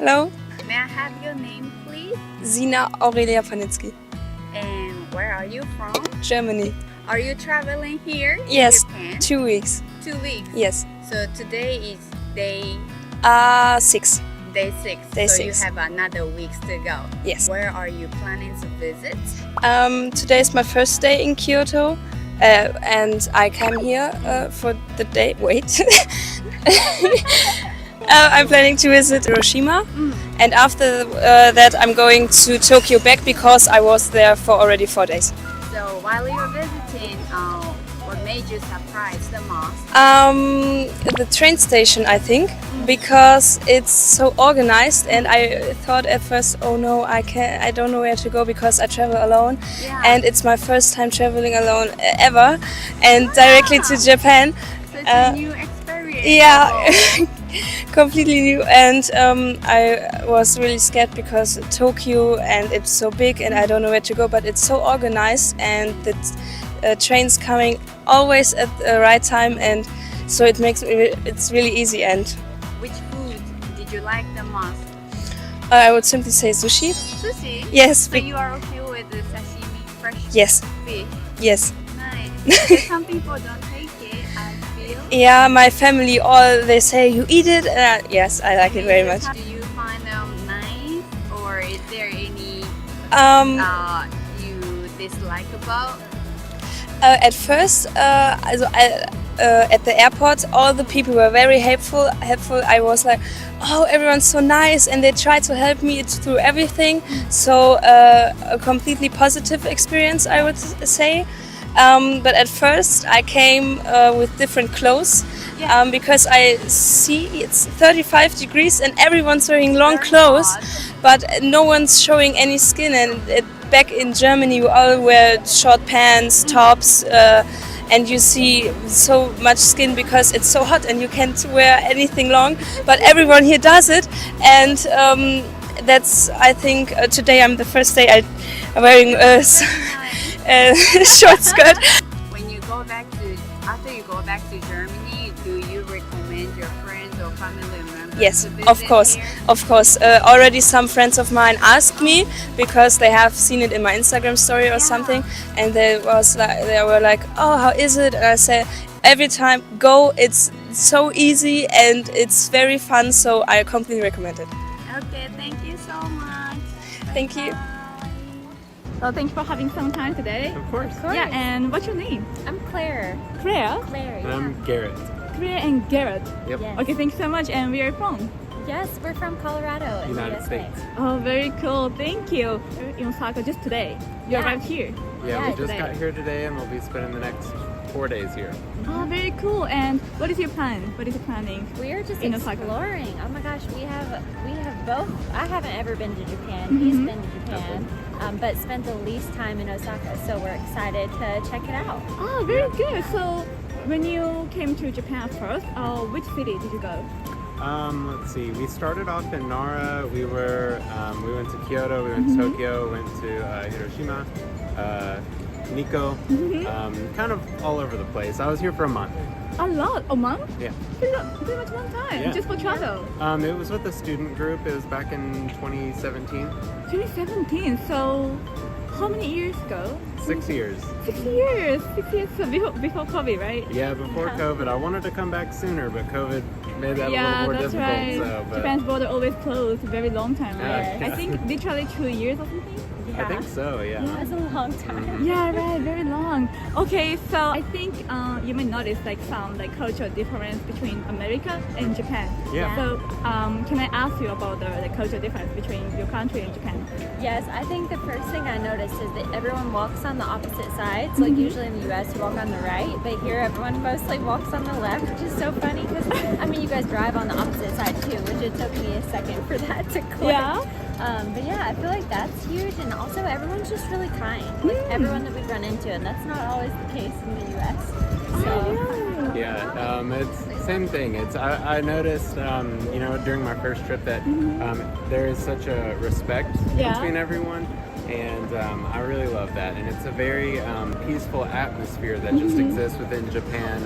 Hello. May I have your name, please? Zina Aurelia Panitzky. And where are you from? Germany. Are you traveling here in Yes, Japan? 2 weeks. 2 weeks. Yes. So today is day 6. 6. Day so 6. you have another week to go. Yes. Where are you planning to visit? Today is my first day in Kyoto, and I came here for the day. Wait. I'm planning to visit Hiroshima, and after that I'm going to Tokyo back because I was there for already 4 days. So while you're visiting, what made you surprised the most? The train station, I think, because it's so organized, and I thought at first, oh no, I don't know where to go because I travel alone, and it's my first time traveling alone ever, and directly to Japan. Such a new experience. Yeah, completely new, and I was really scared because Tokyo and it's so big and I don't know where to go, but it's so organized and the trains coming always at the right time, and so it's really easy. And Which food did you like the most? I would simply say sushi. Sushi? Yes. So you are okay with the sashimi, fresh Yes. fish? Yes. Nice. Because some people don't take it, I feel. Yeah, my family they say you eat it. Yes, I like it very much. Do you find them nice, or is there any you dislike about? At first, at the airport, all the people were very helpful. I was like, oh, everyone's so nice, and they tried to help me through everything. So a completely positive experience, I would say. But at first, I came with different clothes because I see it's 35 degrees and everyone's wearing long clothes, but no one's showing any skin. And back in Germany, we all wear short pants, tops. And you see so much skin because it's so hot and you can't wear anything long, but everyone here does it, and that's, I think, today I'm the first day I'm wearing a short skirt. When you go after you go back to Germany, do you recommend your friends or family members Yes, to visit of course, here? of course. Already some friends of mine asked me because they have seen it in my Instagram story or something, and they were like, "Oh, how is it?" And I said, "Every time go, it's so easy and it's very fun, so I completely recommend it." Okay, thank you so much. Thank you. Well, thank you for having some time today. Of course. Yeah, and what's your name? I'm Claire. Claire? Claire, And yeah. I'm Garrett. Claire and Garrett. Yep. Yes. Okay, thank you so much. And where are you from? Yes, we're from Colorado in United the USA. States. Oh, very cool. Thank you. You're in Osaka just today. You Yeah. arrived here. Yeah, we just today. got here today and we'll be spending the next 4 days here. Oh, very cool. And what is your plan? What is your planning? We're just In Osaka. exploring. Oh my gosh, we have both. I haven't ever been to Japan. Mm-hmm. He's been to Japan, but spent the least time in Osaka. So we're excited to check it out. Oh, very good. So when you came to Japan first, which city did you go? Let's see. We started off in Nara. We went to Kyoto. We went to Tokyo. Went to Hiroshima, Nikko. Kind of all over the place. I was here for a month. A lot. A month? Yeah. Pretty much one time. Yeah. Just for travel. It was with a student group. It was back in 2017. 2017. So how many years ago? 6 years. 6 years. 6 years. So before COVID, right? Yeah, before COVID. I wanted to come back sooner, but COVID made that a little Yeah, more that's difficult. right. So, but Japan's border always closed a very long time, right? Yeah. I think literally 2 years or something. I think so. Yeah. That's a long time. Yeah, right, very long. Okay, so I think you may notice some cultural difference between America and Japan. Yeah. So can I ask you about the cultural difference between your country and Japan? Yes, I think the first thing I noticed is that everyone walks on the opposite sides. Like usually in the US, you walk on the right, but here everyone mostly walks on the left, which is so funny because I mean, you guys drive on the opposite side too, which it took me a second for that to click. Yeah. But yeah, I feel like that's huge, and also everyone's just really kind. Like everyone that we run into, and that's not always the case in the US. So Yeah, it's same thing. I noticed, during my first trip that there is such a respect between everyone, and I really love that. And it's a very peaceful atmosphere that just exists within Japan.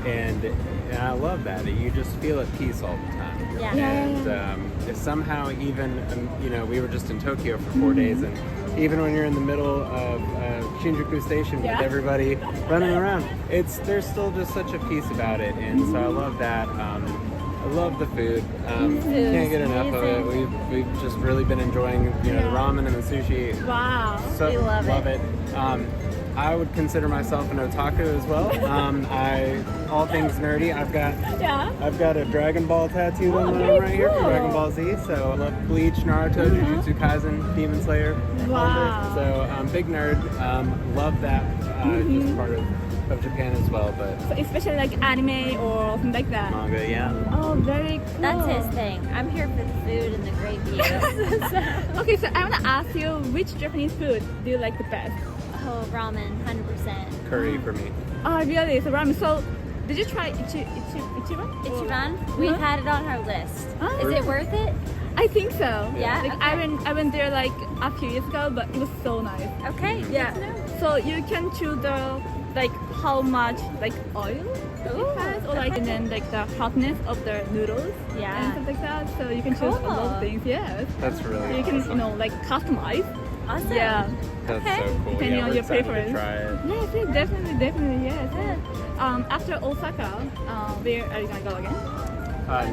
and I love that. You just feel at peace all the time. Yeah. And somehow even, we were just in Tokyo for 4 days, and even when you're in the middle of Shinjuku Station with everybody running around, there's still just such a peace about it, and so I love that. I love the food. Can't get enough of it. We've just really been enjoying, the ramen and the sushi. Wow. So We love it. I would consider myself an otaku as well. All things nerdy. I've got a Dragon Ball tattoo on my arm right here from Dragon Ball Z. So I love Bleach, Naruto, Jujutsu Kaisen, Demon Slayer. Wow. So big nerd. Love that. Just part of Japan as well. But So especially like anime or something like that. manga, yeah. Oh, very cool. That's his thing. I'm here for the food and the great views. Okay, so I want to ask you, which Japanese food do you like the best? Oh, ramen, 100%. Curry for me. Oh, really? So ramen. So, did you try Ichiban? Ichiban, we've had it on our list. Oh. Is it worth it? I think so. Yeah? Like Okay. I went there like a few years ago, but it was so nice. Okay. Yeah. So you can choose how much oil it has, or and then the hotness of the noodles. Yeah. And stuff like that. So you can choose a lot Cool. of things. Yes. That's really So you can awesome. customize. Awesome. Yeah. That's Okay. so cool. Depending Yeah, on we're your excited to preference. try it. Yes, definitely, yes. After Osaka, where are you gonna go again?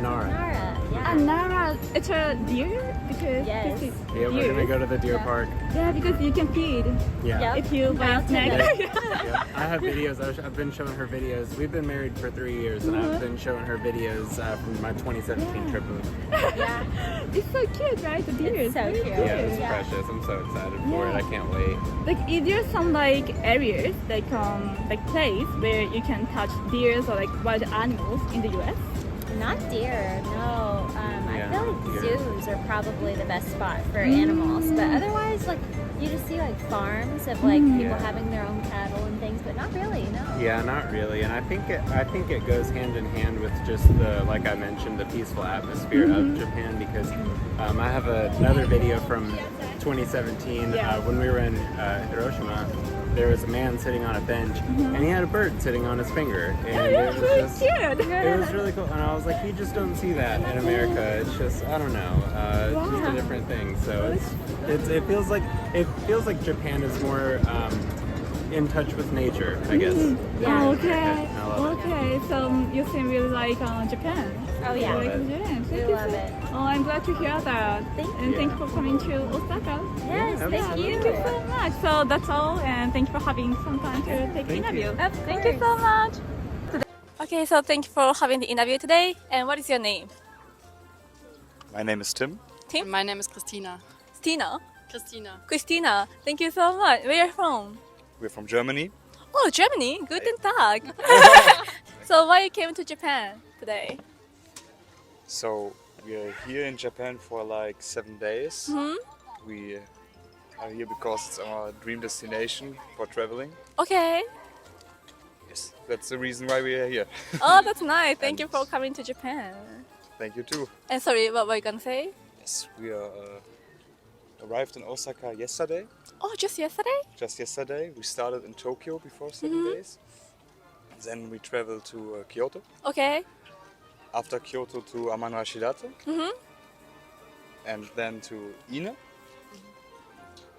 Nara. Nara, yeah. Nara, it's a deer because Yes. it's Yeah, we're deer. gonna go to the deer park. Yeah, because you can feed Yeah. Yep. if you buy a Mountain snack. bike. Yeah. I have videos. I've been showing her videos. We've been married for 3 years, and I've been showing her videos from my 2017 trip. Yeah. It's so cute, right? The deer It's is so very cute. Yeah, it's Yeah. precious. I'm so excited for it. Yeah. I can't wait. Like, is there some areas place where you can touch deers or wild animals in the US? Not deer, no. I Yeah, feel like deer. zoos are probably the best spot for animals, but otherwise, you just see farms of people Yeah. having their own cattle and things, but not really, no. Yeah, not really. And I think it goes hand in hand with just like I mentioned, the peaceful atmosphere of Japan, because I have another video from 2017 when we were in Hiroshima. There was a man sitting on a bench, and he had a bird sitting on his finger, and it was just Cute. it was really cool. And I was like, you just don't see that in America. It's just, I don't know, it's just a different thing. So it feels like Japan is more in touch with nature, I guess. Yeah. Okay. I love it. Okay. So you seem really like Japan. Oh, yeah. You like Love it. Japan. We Thank you love so- it. Oh, I'm glad to hear that. Thank Thank you for coming to Osaka. Yes, Yeah, thank you. Thank you so much. So that's all, and thank you for having some time to take the Thank interview. you. Of Thank you so much. Okay, so thank you for having the interview today. And what is your name? My name is Tim. Tim? My name is Christina. Stina? Christina. Thank you so much. Where are you from? We're from Germany. Oh, Germany. Guten Tag. So why you came to Japan today? So we are here in Japan for 7 days. We are here because it's our dream destination for traveling. Okay. Yes, that's the reason why we are here. Oh, that's nice. Thank you for coming to Japan. Thank you too. And sorry, what were you gonna say? Yes, we arrived in Osaka yesterday. Oh, just yesterday? Just yesterday. We started in Tokyo before 7 days. Then we traveled to Kyoto. Okay. After Kyoto to Amano-Hashidate. And then to Ine.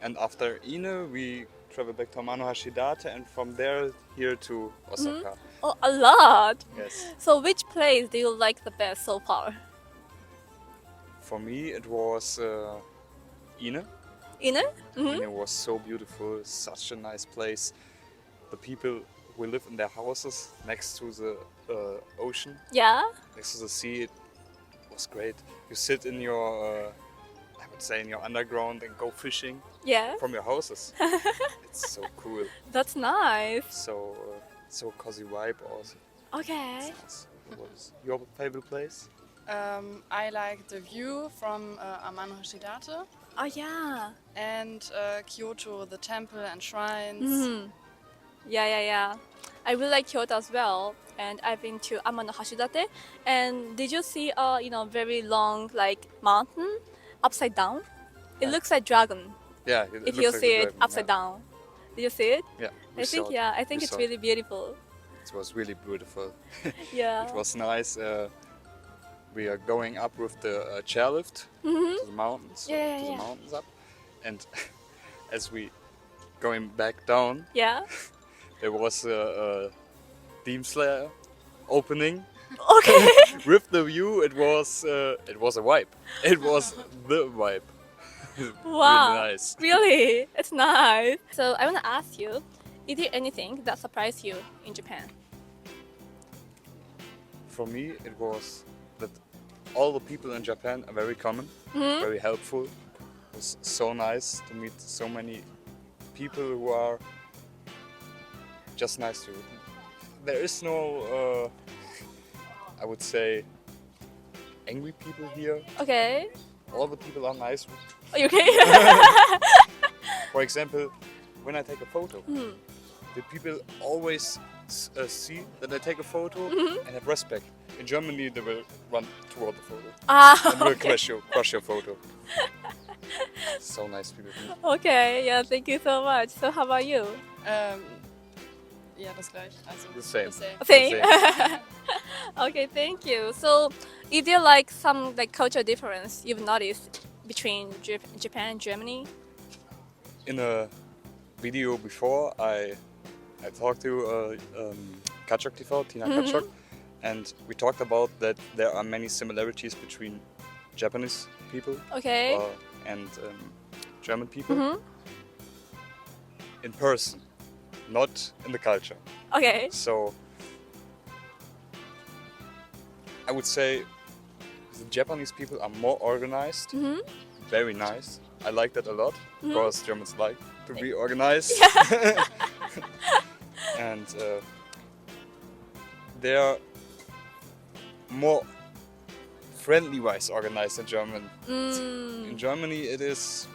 And after Ine, we traveled back to Amano-Hashidate, and from there here to Osaka. Oh, a lot. Yes. So which place do you like the best so far? For me, it was Ine. Ine? Ine was so beautiful, such a nice place. The people who live in their houses next to the ocean, Yeah. next to the sea, it was great. You sit in your, I would say, in your underground and go fishing Yeah. from your houses. It's so cool. That's nice. So cozy vibe also. Okay. What is your favorite place? I like the view from Amano-Hashidate Oh yeah. and Kyoto, the temple and shrines. Yeah. I really like Kyoto as well, and I've been to Amano-Hashidate. And did you see a very long mountain upside down? It looks like dragon. Yeah, If you see it upside down, did you see it? Yeah. I think it's really beautiful. it was really beautiful. Yeah. It was nice. We are going up with the chairlift to the mountains, Yeah, to yeah. the mountains up, and as we going back down, Yeah. there was a Demon Slayer opening. Okay. With the view, it was a vibe. It was the vibe. Wow. Really nice. Really? It's nice. So I want to ask you, is there anything that surprised you in Japan? For me, it was that all the people in Japan are very common, very helpful. It was so nice to meet so many people who are just nice to you. There is no, I would say, angry people here. Okay. All the people are nice. Are you okay? For example, when I take a photo, the people always see that I take a photo and have respect. In Germany, they will run toward the photo and will crush your photo. So nice people. Okay, yeah, thank you so much. So how about you? Ja, das gleiche. Also, The same. Same. Okay, thank you. So, is there like some like cultural difference you've noticed between Japan and Germany? In a video before, I talked to Kaczok TV, Tina Kaczok, and we talked about that there are many similarities between Japanese people Okay. and German people in person, not in the culture. Okay. So I would say the Japanese people are more organized, very nice. I like that a lot because Germans like to be organized. And they are more friendly-wise organized than German. In Germany, it is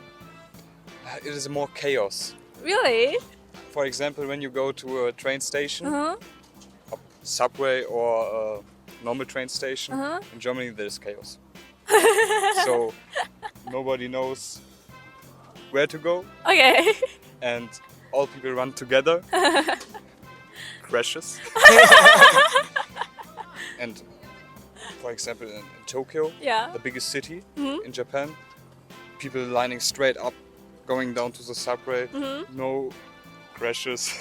more chaos. Really? For example, when you go to a train station, a subway or a normal train station, in Germany there's chaos. So nobody knows where to go, Okay. and all people run together. Crashes. And for example, in Tokyo, Yeah. the biggest city in Japan, people lining straight up, going down to the subway, no crashes.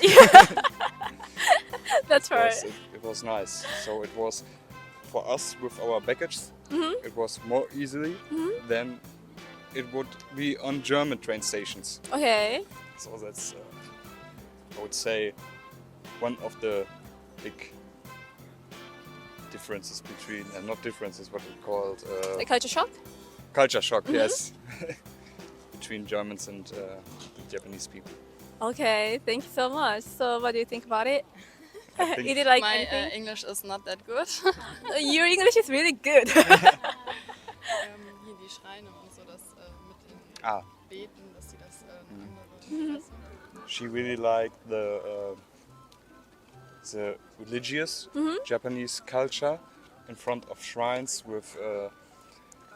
That's right. Yes, it was nice. So it was for us with our baggage, it was more easily than it would be on German train stations. Okay. So that's, I would say, one of the big differences between, not differences, what we called Like culture shock? culture shock, yes, between Germans and the Japanese people. Okay, thank you so much. So what do you think about it? I think Is it like My anything? English is not that good. Your English is really good. Hier die Schreine und so, das mit den Beten, dass sie das eine andere She really liked the religious Japanese culture in front of shrines with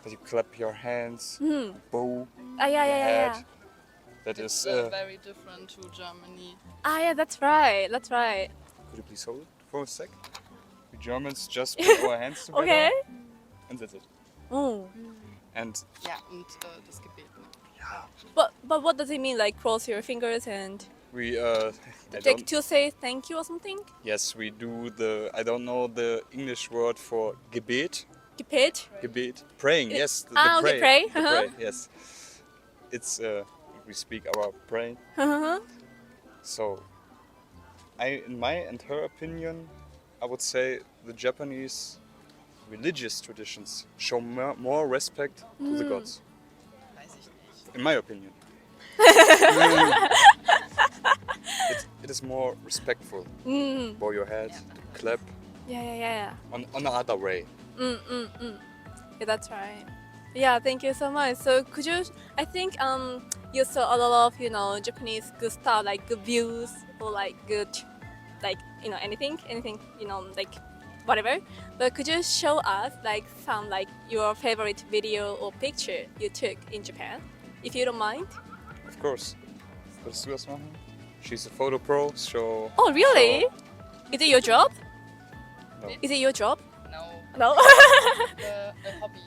that you clap your hands, bow Yeah, your yeah. head. That It's is. very different to Germany. Yeah, that's right. That's right. Could you please hold it for a sec? We Germans just put our hands together Okay. and that's it. Oh. And Ja, und das Gebet. Ne? But what does it mean? Like cross your fingers and we like to say thank you or something? yes, we do the, I don't know the English word for Gebet. Gebet? Gebet. Praying, yes. The okay, pray. The pray, yes. It's, we speak our praying. So, in my and her opinion, I would say the Japanese religious traditions show more respect to the gods. Weiß ich nicht. In my opinion. It is more respectful. Bow your head, to clap Yeah. on another way. Yeah, that's right. Yeah, thank you so much. So could you? I think you saw a lot of Japanese good stuff like good views or like good anything like whatever. But could you show us like some like your favorite video or picture you took in Japan, if you don't mind? Of course. Würdest du das machen? She's a photo pro, so. Oh really? Is it your job? No. Is it your job? No, No. the hobby.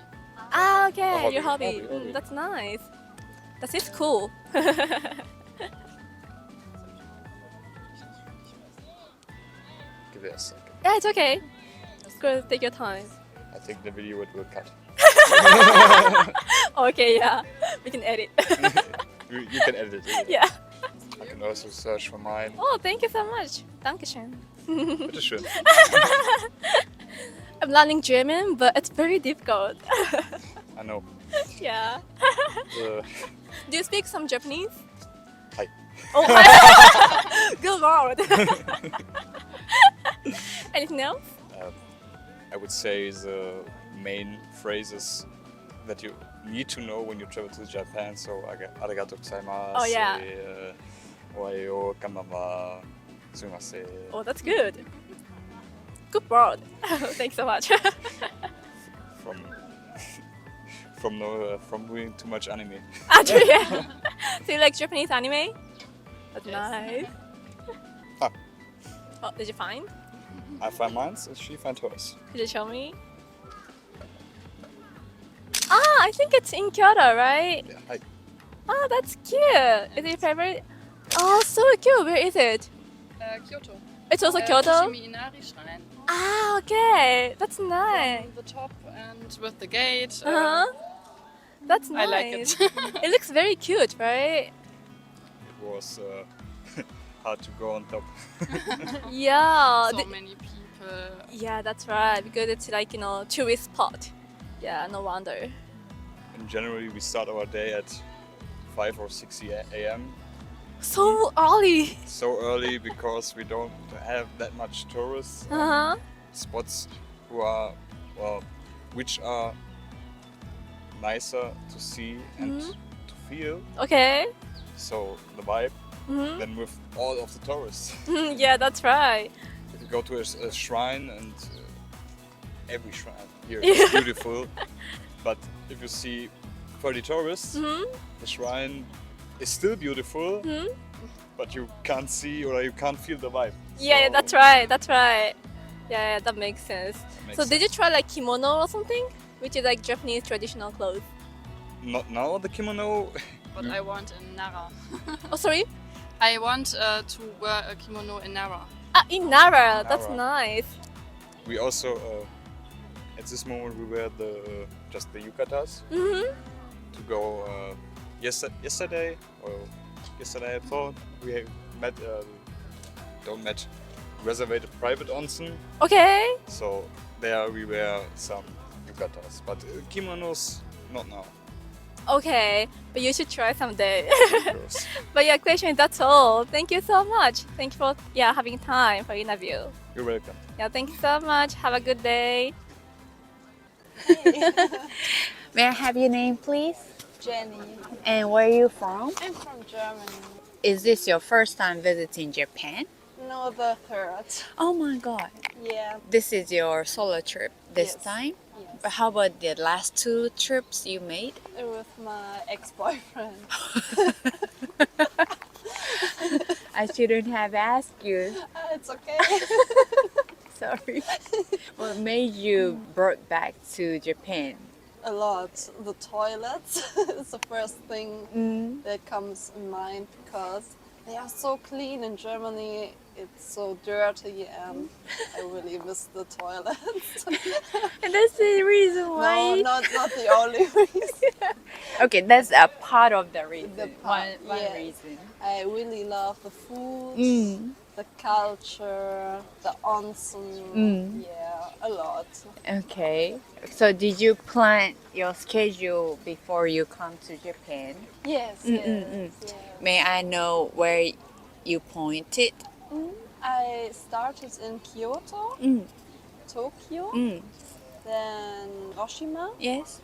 Ah, okay, hobby, your hobby. hobby. That's nice. That is cool. Give it a second. Yeah, it's okay. Go take your time. I think the video will cut. Okay, yeah, we can edit. You can edit it. Yeah. I can also search for mine. Oh, thank you so much. Dankeschön. Bitteschön. I'm learning German, but it's very difficult. I know. Yeah. The Do you speak some Japanese? hi. Oh, good word. Anything else? I would say the main phrases that you need to know when you travel to Japan. So, arigatou gozaimasu. Oh, yeah. Ohayo, konbanwa, sumimasen. Oh, that's good. Good word. Thanks so much. From doing too much anime. Actually, yeah. So you like Japanese anime? That's nice. Ah. Oh, did you find? I find mine, and she find hers. Could you show me? Ah, I think it's in Kyoto, right? Yeah, hi. Oh, that's cute. Is it your favorite? Oh, so cute. Where is it? Kyoto. It's also Kyoto? Fushimi Inari Shrine. Ah, okay. That's nice. From the top and with the gate. Uh-huh. That's nice. I like it. It looks very cute, right? It was hard to go on top. Yeah. So many people. Yeah, that's right. Because it's like, tourist spot. Yeah, no wonder. In January, we start our day at 5 or 6 a.m. So early. So early because we don't have that much tourists. Uh-huh. Spots which are nicer to see and to feel. Okay. So the vibe. Mm-hmm. Than with all of the tourists. Yeah, that's right. If you go to a shrine and every shrine here is beautiful, but if you see 30 tourists, the shrine is still beautiful, but you can't see or you can't feel the vibe. Yeah, So that's right. That's right. Yeah, that makes sense. makes So did you sense. try like kimono or something, which is like Japanese traditional clothes? Not now the kimono. But I want in Nara. Oh, sorry. I want to wear a kimono in Nara. Ah, in Nara. That's Nara. nice. We also at this moment we wear just the yukatas to go. Yesterday I thought we reserved a private onsen. Okay. So there we wear some yukatas, but kimonos not now. Okay, but you should try someday. Of course. But yeah, question, that's all. Thank you so much. Thank you for having time for interview. You're welcome. Yeah, thank you so much. Have a good day. May I have your name, please? Jenny. And where are you from? I'm from Germany. Is this your first time visiting Japan? No, the third. Oh my god. Yeah. This is your solo trip this Yes. time? Yes. But how about the last 2 trips you made? With my ex-boyfriend. I shouldn't have asked you. It's okay. Sorry. What made you brought back to Japan? A lot. The toilets is the first thing that comes in mind because they are so clean in Germany. It's so dirty and I really miss the toilets. And that's the reason why. No, not the only reason. Okay, that's a part of the reason. The part, one yes. reason. I really love the food, the culture, the onsen. Yeah, a lot. Okay. So did you plan your schedule before you come to Japan? Yes, yes. May I know where you pointed? I started in Kyoto, Tokyo, then Hiroshima, Yes.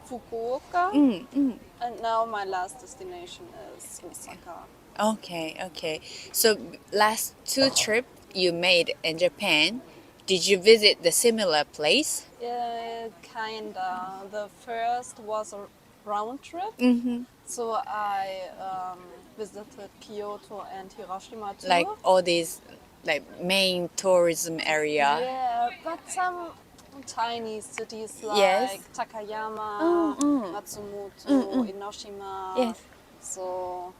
Fukuoka, and now my last destination is Osaka. Okay. So last 2 trips you made in Japan, did you visit the similar place? Yeah, kinda. The first was a round trip, so I visited Kyoto and Hiroshima too. Like all these like main tourism area. Yeah, but some tiny cities like Yes. Takayama, Mm. Matsumoto, Enoshima. Yes. So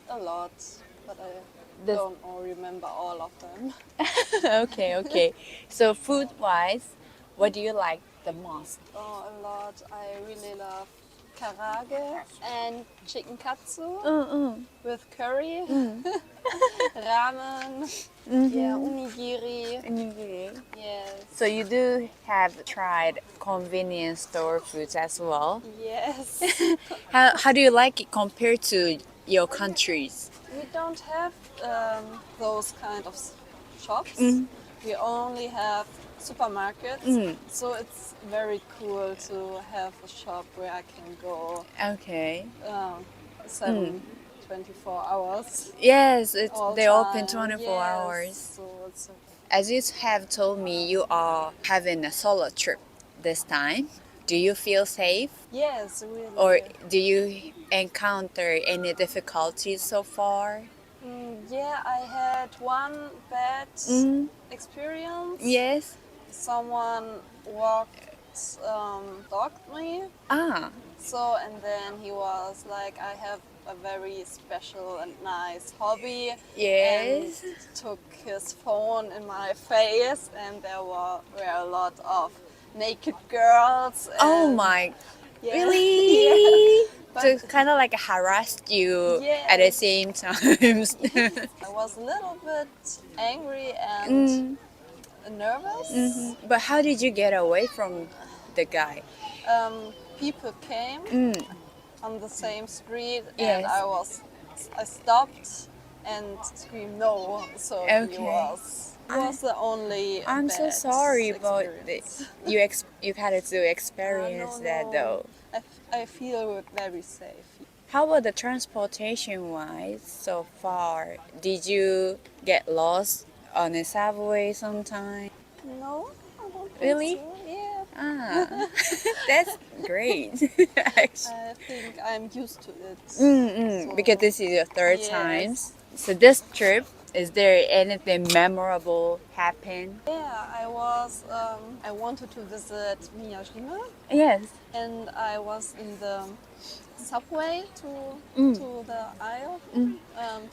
a lot, but I Does- don't remember all of them. Okay. So food-wise, what do you like the most? Oh, a lot. I really love karage and chicken katsu with curry, ramen, yeah, onigiri. Yes. So you do have tried convenience store foods as well. Yes. How do you like it compared to your countries? We don't have those kind of shops. We only have supermarkets. So it's very cool to have a shop where I can go Okay. 24 hours. Yes, all they open time. 24 Yes. hours. So it's As you have told me, you are having a solo trip this time. Do you feel safe? yes, really. Or do you encounter any difficulties so far? Yeah, I had one bad experience. Yes. Someone dogged me. Ah, So, and then he was like, I have a very special and nice hobby. yes. And took his phone in my face, and there were a lot of naked girls. Oh and- my, yeah. really? But- So kind of like harassed you Yes. at the same time. I was a little bit angry and nervous. But how did you get away from the guy? People came on the same street, Yes. and I stopped and screamed no. So Okay. he was the only. I'm so bad sorry about experience. you had to experience that No. though. I feel very safe. How about the transportation wise so far? Did you get lost on a subway sometime? No, I don't think Really? so. Yeah, Ah, that's great. Actually. I think I'm used to it. So- Because this is your third Yes. time. So this trip, is there anything memorable happen? Yeah, I wanted to visit Miyajima, Yes. and I was in the subway to the aisle,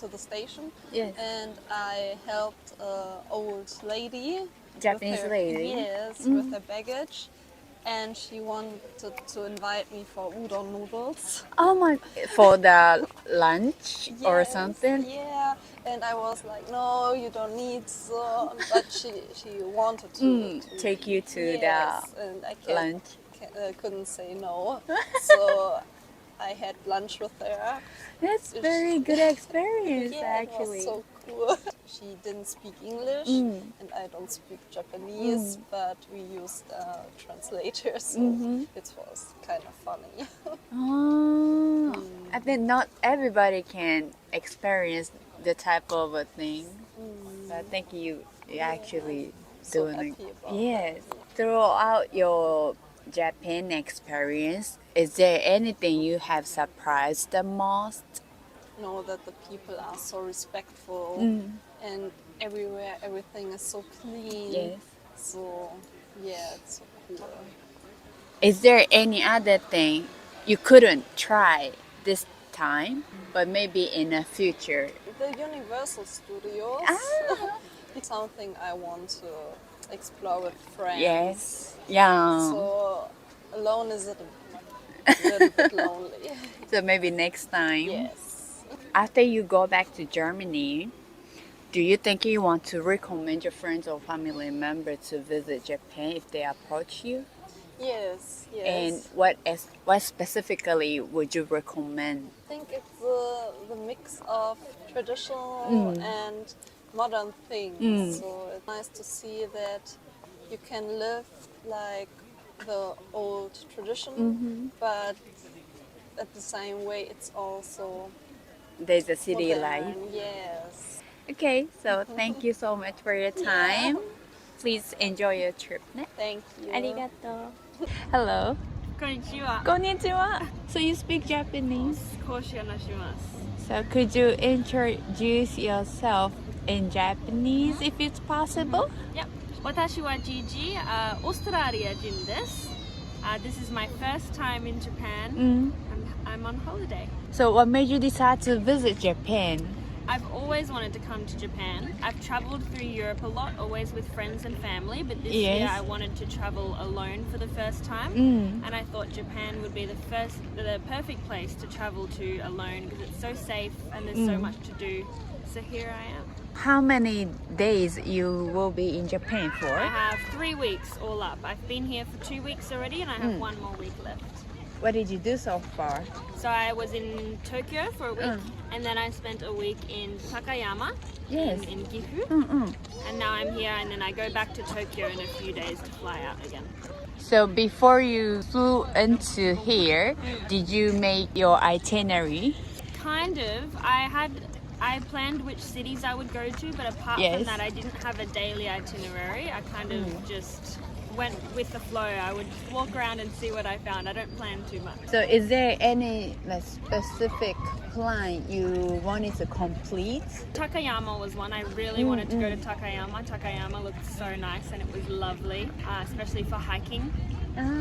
to the station, Yes. and I helped an old lady, Japanese with her, lady. yes, with her baggage, and she wanted to invite me for udon noodles. Oh my! For the lunch or Yes, something. Yeah, and I was like, no, you don't need so, but she wanted to Take you to yes, and I the lunch. couldn't say no, so I had lunch with her. That's very good experience Yeah, actually. it was so cool. She didn't speak English, and I don't speak Japanese, but we used a translator, so it was kind of funny. Oh, I think not everybody can experience the type of a thing. So I think you actually So doing happy about yes. Throughout your Japan experience, is there anything you have surprised the most? Know that the people are so respectful, and everywhere everything is so clean. Yes. So yeah, it's so cool. Is there any other thing you couldn't try this time, but maybe in the future? The Universal Studios. It's something I want to explore with friends. Yes. Yeah. So alone is a little bit lonely. So maybe next time. Yes. After you go back to Germany, do you think you want to recommend your friends or family member to visit Japan if they approach you? Yes. Yes. And what specifically would you recommend? I think it's the mix of traditional and modern things. So it's nice to see that you can live like the old tradition, but at the same way it's also There's a city modern. life. Yes. Okay, so thank you so much for your time. Please enjoy your trip. Ne? Thank you. ありがとう. Hello. こんにちは。こんにちは. So you speak Japanese? 少し話します。 So could you introduce yourself in Japanese if it's possible. Yep. 私はGigi, オーストラリア人です。This is my first time in Japan. I'm on holiday. So what made you decide to visit Japan? I've always wanted to come to Japan. I've traveled through Europe a lot, always with friends and family, but this year I wanted to travel alone for the first time. And I thought Japan would be the perfect place to travel to alone because it's so safe and there's so much to do. So here I am. How many days you will be in Japan for? I have 3 weeks all up. I've been here for 2 weeks already and I have 1 more week left. What did you do so far? So I was in Tokyo for a week and then I spent a week in Takayama in Gifu. And now I'm here and then I go back to Tokyo in a few days to fly out again. So before you flew into here, did you make your itinerary? Kind of. I planned which cities I would go to, but apart from that, I didn't have a daily itinerary. I kind of just went with the flow. I would walk around and see what I found. I don't plan too much. So is there any specific plan you wanted to complete? Takayama was one. I really wanted to go to Takayama. Takayama looked so nice and it was lovely, especially for hiking.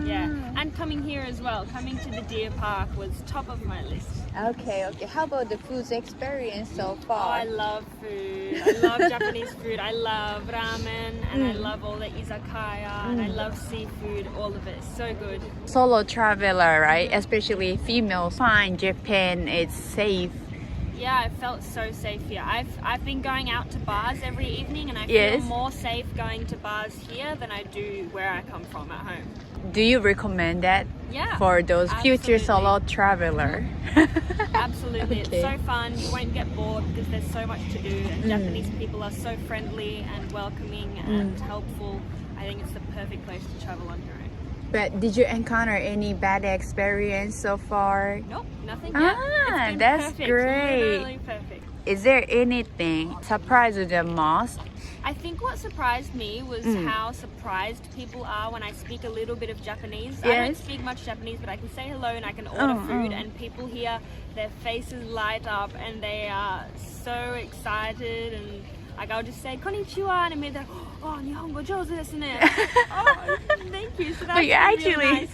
Yeah, and coming here as well. Coming to the deer park was top of my list. Okay. How about the food experience so Oh, far? I love food. I love Japanese food. I love ramen and I love all the izakaya and I love seafood. All of it is so good. Solo traveler, right? Especially females find Japan is safe. Yeah, I felt so safe here. I've been going out to bars every evening and I feel more safe going to bars here than I do where I come from at home. Do you recommend that Yeah, for those future absolutely. solo traveler? Absolutely, Okay. it's so fun. You won't get bored because there's so much to do and Japanese people are so friendly and welcoming and helpful. I think it's the perfect place to travel on your own. But did you encounter any bad experience so far? Nope, nothing yet. It's been That's perfect, great. literally perfect. Is there anything surprised you the most? I think what surprised me was how surprised people are when I speak a little bit of Japanese. I don't speak much Japanese, but I can say hello and I can order food and people here, their faces light up and they are so excited and like I'll just say konnichiwa and they're like, oh, Nihongo jouzu desu ne. Oh, thank you. So that's But really nice.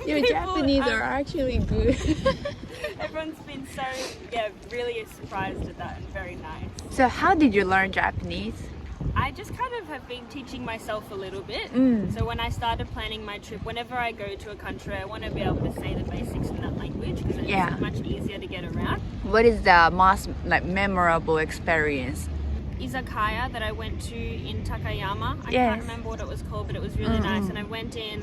your People Japanese are actually good. Everyone's been so, really surprised at that and very nice. So how did you learn Japanese? I just kind of have been teaching myself a little bit. So when I started planning my trip, whenever I go to a country, I want to be able to say the basics in that language because it's much easier to get around. What is the most memorable experience? Izakaya that I went to in Takayama. I can't remember what it was called, but it was really nice. And I went in,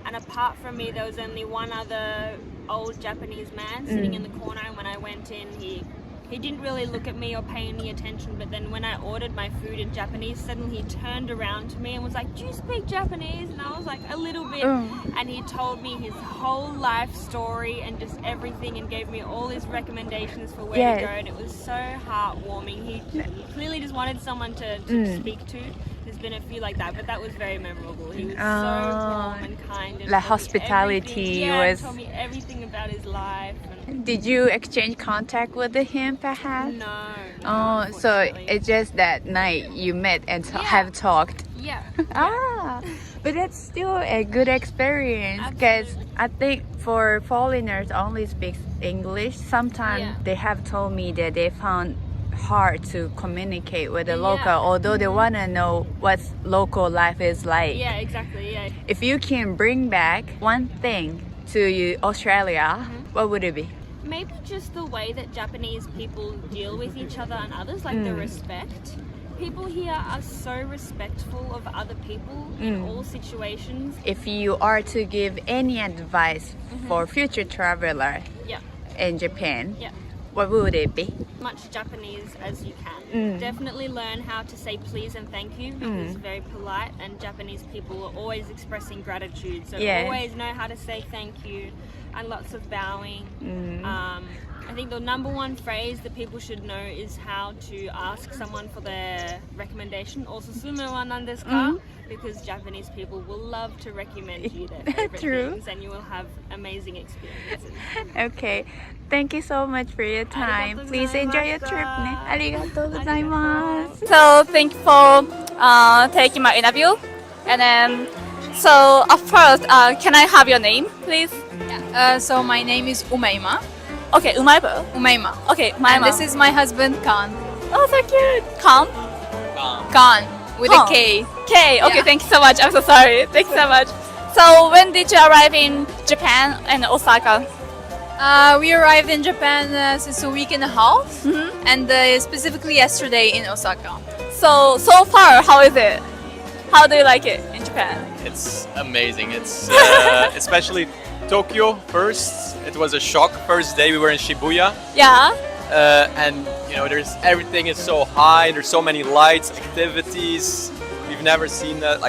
and apart from me, there was only one other old Japanese man sitting in the corner. And when I went in, he didn't really look at me or pay any attention, but then when I ordered my food in Japanese, suddenly he turned around to me and was like, do you speak Japanese? And I was like, a little bit. And he told me his whole life story and just everything and gave me all his recommendations for where to go. And it was so heartwarming. He clearly just wanted someone to speak to. There's been a few like that, but that was very memorable. He was so warm and kind. And Like told me hospitality everything. was... told me everything about his life. And Did you exchange contact with him perhaps? no. Oh, so unfortunately. it's just that night you met and have talked. Yeah. But that's still a good experience because I think for foreigners only speak English. Sometimes they have told me that they found hard to communicate with the local, although they want to know what local life is like. Yeah, exactly. Yeah. If you can bring back one thing to Australia, what would it be? Maybe just the way that Japanese people deal with each other and others, like the respect. People here are so respectful of other people in all situations. If you are to give any advice for future traveler in Japan, what would it be? Much Japanese as you can. Definitely learn how to say please and thank you because it's very polite and Japanese people are always expressing gratitude. So always know how to say thank you and lots of bowing. I think the number one phrase that people should know is how to ask someone for their recommendation. Also, sume wa nan desu ka? Because Japanese people will love to recommend you their favorite things and you will have amazing experiences. Okay, Thank you so much for your time. Please enjoy your trip. ね。ありがとうございます。So thank you for taking my interview. And then, so at first, can I have your name, please? So my name is Umaima. Okay, Umaima. Umaima. Okay, Umaima. And this is my husband Khan. Oh, so cute. Khan? Khan with Khan. a K. Okay, Yeah. thank you so much. I'm so sorry. Thank you so much. So when did you arrive in Japan and Osaka? We arrived in Japan since a week and a half, and specifically yesterday in Osaka. So far, how is it? How do you like it in Japan? It's amazing. It's especially Tokyo first. It was a shock. First day we were in Shibuya, Yeah. and you know, everything is so high. There's so many lights, activities. We've never seen that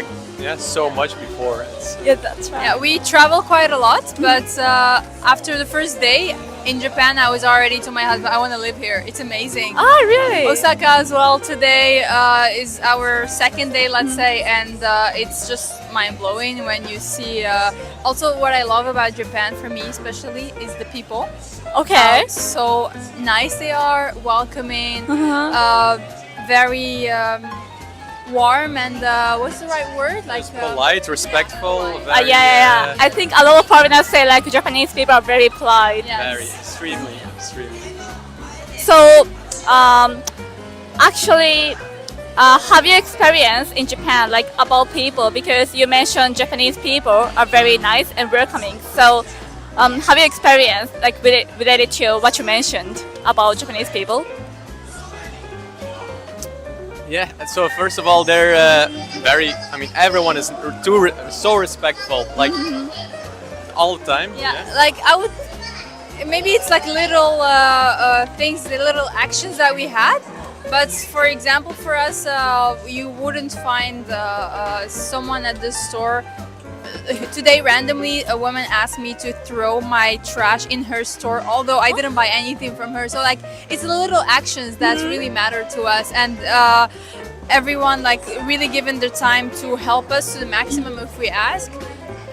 so much before. Yeah, that's right. Yeah, we travel quite a lot, but after the first day in Japan, I was already to my husband, I want to live here. It's amazing. Oh, really? Osaka as well today is our second day, let's say, and it's just mind-blowing when you see. Also, what I love about Japan, for me especially, is the people. Okay. So nice they are, welcoming, very warm, and what's the right word? Like Polite, respectful. Yeah, Very, yeah. I think a lot of foreigners say like Japanese people are very polite. Very extremely. So, actually, have you experienced in Japan like about people? Because you mentioned Japanese people are very nice and welcoming. So, have you experienced like related to what you mentioned about Japanese people? Yeah. So first of all, they're very. I mean, everyone is so respectful, like all the time. Yeah, like I would. Maybe it's like little things, the little actions that we had. But for example, for us, you wouldn't find someone at the store. Today, randomly, a woman asked me to throw my trash in her store, although I didn't buy anything from her. So, like, it's the little actions that really matter to us, and everyone like really given their time to help us to the maximum if we ask.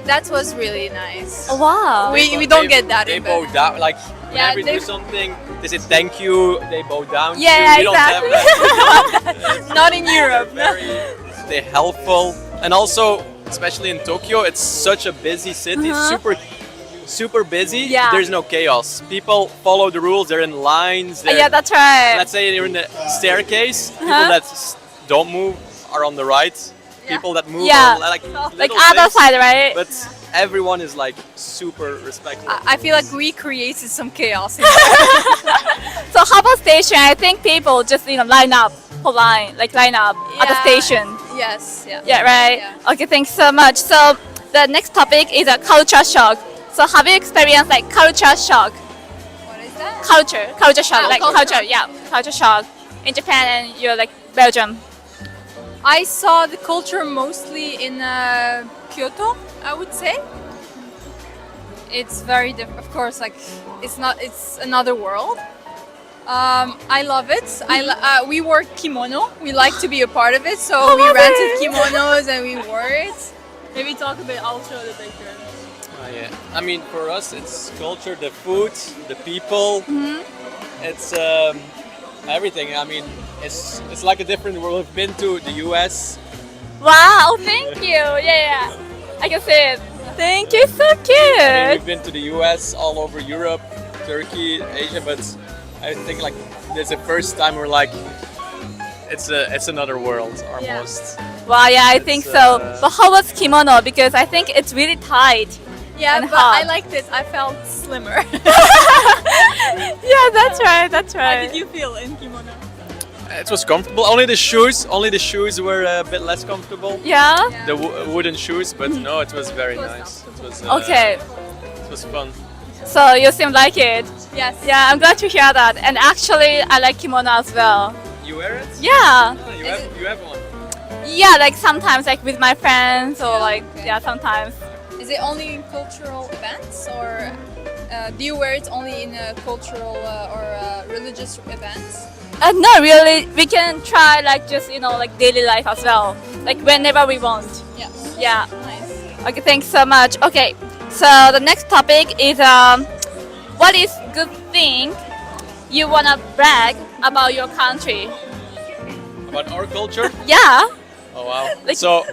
That was really nice. Oh, wow. We don't get that. They in bow down. Like whenever you they- do something, they say thank you. They bow down. Yeah, we don't have that. Not in Europe. They're helpful, and also especially in Tokyo, it's such a busy city. Super busy. Yeah. There's no chaos. People follow the rules. They're in lines. Yeah, that's right. Let's say you're in the staircase. People that don't move are on the right. People that move Yeah. are like Like little other things. side, right? But everyone is like super respectful. I feel like we created some chaos. So how about station? I think people just line up at the station. Yes. Yeah. Yeah, right. Yeah. Okay, thanks so much. So the next topic is a culture shock. So have you experienced like culture shock? What is that? Culture shock, like culture. culture shock in Japan and you're like Belgium. I saw the culture mostly in Kyoto, I would say. It's very different, of course. Like it's another world. I love it. We wore kimono. We like to be a part of it, so we rented kimonos and we wore it. Maybe talk a bit. I'll show the picture. Yeah. I mean, for us, it's culture, the food, the people. It's everything. I mean, it's like a different world. We've been to the US. Wow, thank you. Yeah. I can see it. Thank you, so I mean, cute. we've been to the US, all over Europe, Turkey, Asia, but I think like this is the first time we're like, it's another world almost. Wow, yeah, I think so. But how was kimono? Because I think it's really tight. Yeah, And but hot. I liked it. I felt slimmer. Yeah, that's right. That's How right. did you feel in kimono? It was comfortable. Only the shoes were a bit less comfortable. Yeah. The wooden shoes, but no, it was very nice. It was Okay. It was fun. So you seem like it. Yes. Yeah, I'm glad to hear that. And actually, I like kimono as well. You wear it? Yeah. Oh, you have one. Yeah, like sometimes, like with my friends, or like sometimes. Is it only in cultural events, or do you wear it only in cultural or religious events? No, really, we can try like just like daily life as well, like whenever we want. Yeah. Yeah. Nice. Okay, thanks so much. Okay, so the next topic is what is good thing you wanna brag about your country? About our culture? Yeah. Oh wow. Like- So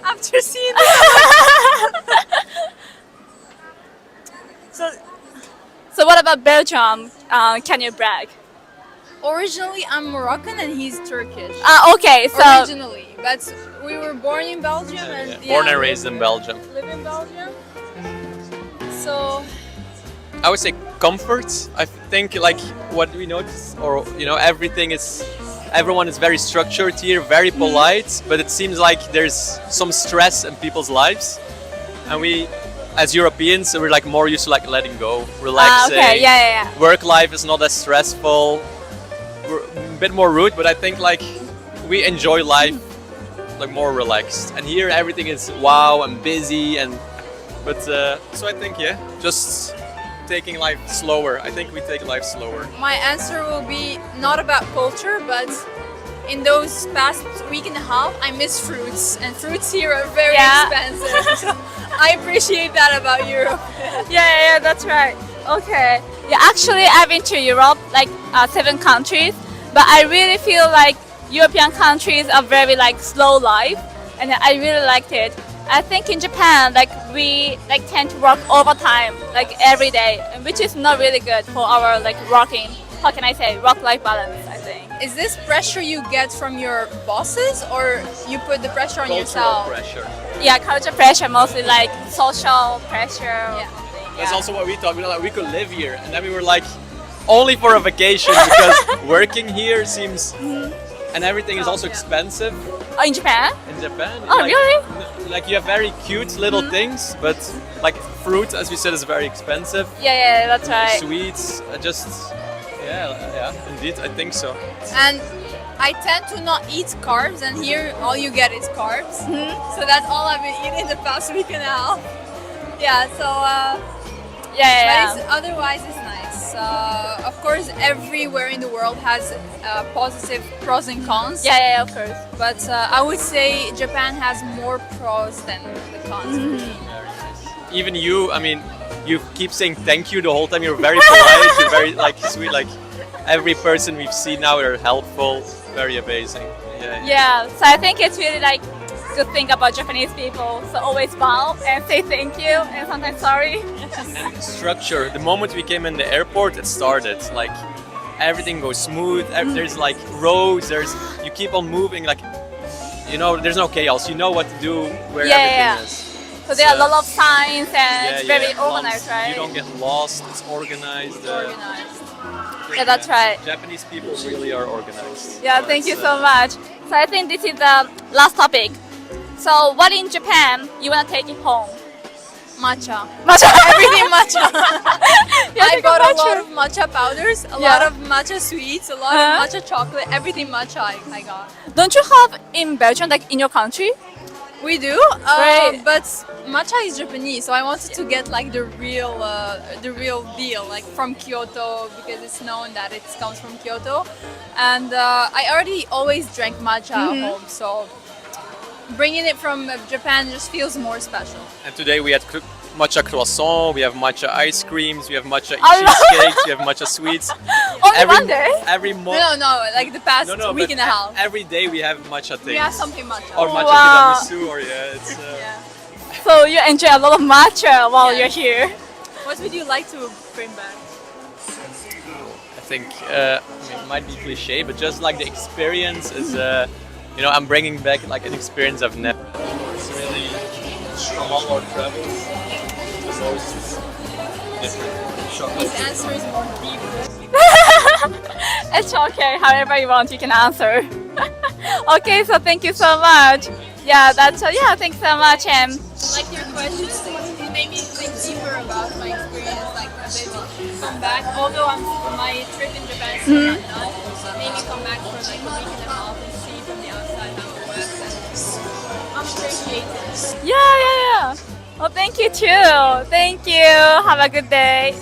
After seeing this. So what about Belgium? Can you brag? Originally, I'm Moroccan and he's Turkish. Okay, so Originally, but we were born in Belgium and born and raised in Belgium. live in Belgium. So I would say comfort. I think like what we notice, or everyone is very structured here, very polite, but it seems like there's some stress in people's lives, and we, as Europeans, we're like more used to like letting go, relaxing. okay, yeah. Work life is not as stressful. We're a bit more rude, but I think like we enjoy life like more relaxed. And here everything is wow and busy so I think just taking life slower. I think we take life slower. my answer will be not about culture, but in those past week and a half, I miss fruits, and fruits here are very expensive. So I appreciate that about Europe. Yeah, that's right. Okay. Yeah, actually, I've been to Europe, like 7 countries, but I really feel like European countries are very like slow life, and I really liked it. I think in Japan, like we like tend to work overtime, like every day, which is not really good for our like working. How can I say work-life balance? I think. Is this pressure you get from your bosses, or you put the pressure on Cultural yourself? pressure. Yeah, culture pressure, mostly like social pressure. Or Yeah. something. That's also what we thought. We thought we could live here, and then we were like, only for a vacation because working here seems, and everything is also expensive Oh, in Japan? in Japan. Oh, like, really? Like you have very cute little things, but like fruit, as we said, is very expensive. Yeah, that's right. Sweets, yeah, indeed, I think so. And I tend to not eat carbs, and here all you get is carbs. So that's all I've been eating the past week and a half. Yeah, so Yeah. but otherwise it's nice. Of course, everywhere in the world has positive pros and cons. Yeah, of course. But I would say Japan has more pros than the cons. Even you, I mean, you keep saying thank you the whole time. You're very polite. You're very like sweet. Like every person we've seen now, are helpful, very amazing. Yeah, so I think it's really like good thing about Japanese people. So always bow and say thank you and sometimes sorry. And structure. The moment we came in the airport, it started. Like everything goes smooth. There's like roads. You keep on moving. Like there's no chaos. You know what to do where everything is. So there are a lot of signs and it's very organized, right? You don't get lost. It's organized. Yeah, that's right. Japanese people really are organized. Yeah, thank you so much. So I think this is the last topic. So what in Japan you wanna take it home? Matcha. Matcha. Everything matcha. Yeah, I got a lot of matcha powders, a lot of matcha sweets, a lot of Uh-huh. matcha chocolate, everything matcha I got. Don't you have in Belgium, like in your country? We do, Right. but matcha is Japanese, so I wanted to get like the real deal, like from Kyoto, because it's known that it comes from Kyoto. And I already always drank matcha at home, so bringing it from Japan just feels more special. And today we had matcha croissant, we have matcha ice creams, we have matcha I love- cheesecakes, we have matcha sweets. Only one day? Every morning. No, like the past week and a half. Every day we have matcha things. We have something matcha. Or matcha Wow. tiramisu, or it's. So you enjoy a lot of matcha while you're here. What would you like to bring back? I think it might be cliche, but just like the experience is, I'm bringing back like an experience I've never. It's really from all our travels, the most different chocolate. This answer is more deep. It's okay, however you want, you can answer. Okay, so thank you so much. Yeah, thanks so much. And Like your questions, it made me think deeper about my experience, like a bit come back. Although my trip in Japan is still not done, so maybe come back for like a week and a half and see from the outside how it works and appreciate it. yeah. Well, thank you too. Thank you. Have a good day.